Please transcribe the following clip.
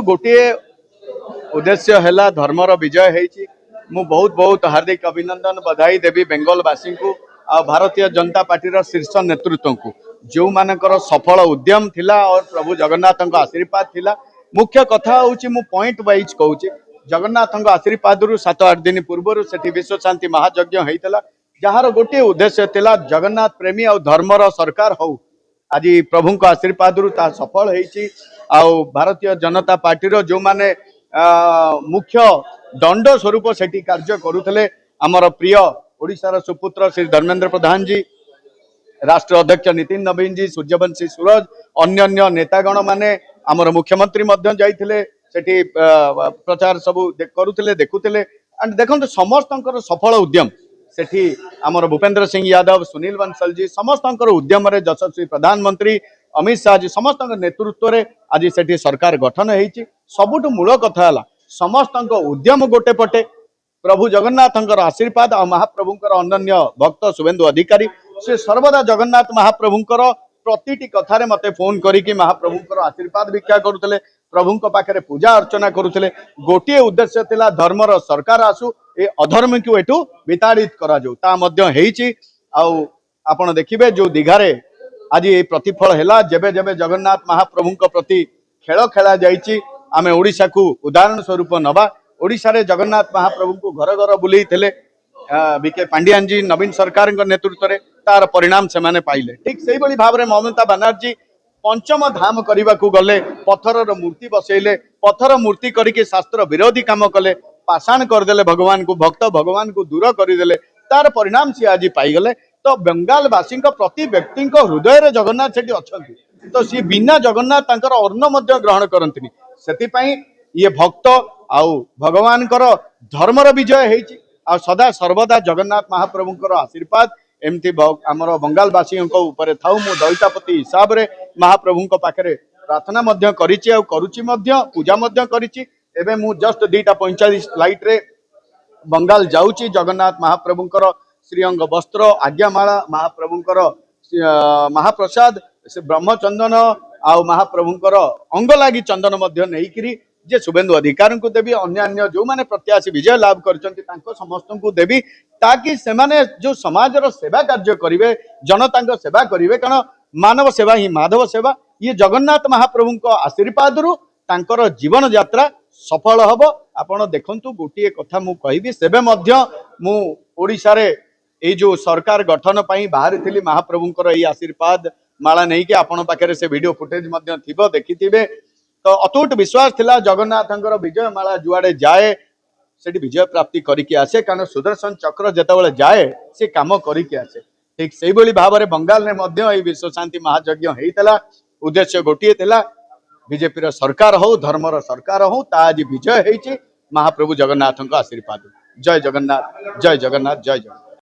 गोटे उद्देश्य है धर्मर विजय है। मु बहुत बहुत हार्दिक अभिनंदन बधाई देवी बेंगलवासी को आ भारतीय जनता पार्टी शीर्ष नेतृत्व को जो मानकर सफल उद्यम थिला और प्रभु जगन्नाथ आशीर्वाद थिला। मुख्य कथा हूँ मु पॉइंट वाइज कहूँ जगन्नाथ आशीर्वाद 7-8 दिन पूर्व से विश्व शांति महायज्ञ होता जार गोटे उद्देश्य थिला जगन्नाथ प्रेमी और धर्मर सरकार हो आज प्रभु आशीर्वाद सफल हो भारतीय जनता पार्टी जो माने मुख्य दंड स्वरूप से कार्य करुले आमर प्रिय ओडिशार सुपुत्र श्री धर्मेंद्र प्रधान जी राष्ट्र अध्यक्ष नितिन नवीन जी सूर्यवंशी सूरज अन्य नेतागण माने आमर मुख्यमंत्री जाइथिले सेठी प्रचार सब करुले देखुले एंड देखो समस्त सफल उद्यम सेठी आमर भूपेंद्र सिंह यादव सुनील बंसल जी समस्त उद्यम यशस्वी प्रधानमंत्री अमित शाह जी समस्त नेतृत्व में आज सेठी सरकार गठन होती। सबुठ मूल कथा समस्त उद्यम गोटे पटे प्रभु जगन्नाथ आशीर्वाद और महाप्रभुंकर अनन्य भक्त शुभेन्दु अधिकारी से सर्वदा जगन्नाथ महाप्रभुंकर प्रतिटी कथार मते फोन करिकी महाप्रभुंकर आशीर्वाद भिक्षा करुले प्रभु पाखे पूजा अर्चना करुले। गोटे उद्देश्य थिला धर्मर सरकार आसु ए अधर्म को एठू विताड़ित करा जाऊ ता मध्य हेइची। आपण देखिबे जो दीघारे आज ये प्रतिफल है जेबे जेबे जगन्नाथ महाप्रभु प्रति खेल खेला जाइए आमे ओडिशा को उदाहरण स्वरूप नवा ओडिशा रे जगन्नाथ महाप्रभु को घर घर बुले बीके पांडियान जी नवीन सरकार नेतृत्व में तार परिणाम से माने पाइले। ठीक से भाव में ममता बनर्जी पंचम धाम करने को गले पत्थर मूर्ति बसैले पत्थर मूर्ति करके शास्त्र विरोधी काम कले पाषाण करदे भगवान को भक्त भगवान को दूर करदे तार परिणाम सी आज पाईगले। तो बंगालवासी प्रति व्यक्ति हृदय रे जगन्नाथ सेठी अछंती तो सी बिना जगन्नाथ अन्न ग्रहण करती से ये भक्त आउ भगवान धर्मर विजय होती सदा सर्वदा जगन्नाथ महाप्रभुंकर आशीर्वाद एमती आमर बंगालवासी ऊपर था मु दलितापति हिसाब रे महाप्रभु पाखे प्रार्थना करुची पूजा करिछि। एबे मु जस्ट 2:45 फ्लाइट रे बंगाल जाऊँगी जगन्नाथ महाप्रभुंकर श्रीअंग वस्त्र आज्ञामाला महाप्रभुंकर महाप्रसाद से ब्रह्मचंदन आउ महाप्रभुंकर अंग लागी चंदन नहीं जे शुभेन्दु अधिकारी को देवी अन्य जो माने प्रत्याशी विजय लाभ करछंती तांको समस्त को देवी ताकि से माने जो समाजर सेवा कार्य करिवे जनता सेवा करिवे कारण मानव सेवा ही माधव सेवा ये जगन्नाथ महाप्रभु आशीर्वाद रु तांकर जीवन यात्रा सफल हब। आपण देखंतु गोटे कथा मु कहिबी सेबे मध्य मु ओडिसा रे ए जो सरकार गठन पई बाहरी थिली महाप्रभुंकर ए आशीर्वाद माला नहीं कि आपण पाखरे से वीडियो फुटेज मध्य थिबो देखिथिबे। तो अतुट विश्वास थिला जगन्नाथंकर विजय माला जुआड़े जाए सेठी विजय प्राप्ति करिके आसे कारण सुदर्शन चक्र जेतेबेले जाए से काम करिके आसे। ठीक से भाव में बंगाल में मध्य ए विश्व शांति महायज्ञ होता उद्देश्य गोटे थिला बीजेपी सरकार हो धर्मर सरकार हो ता आज विजय होती महाप्रभु जगन्नाथ आशीर्वाद। जय जगन्नाथ जय जगन्नाथ जय जगन्नाथ।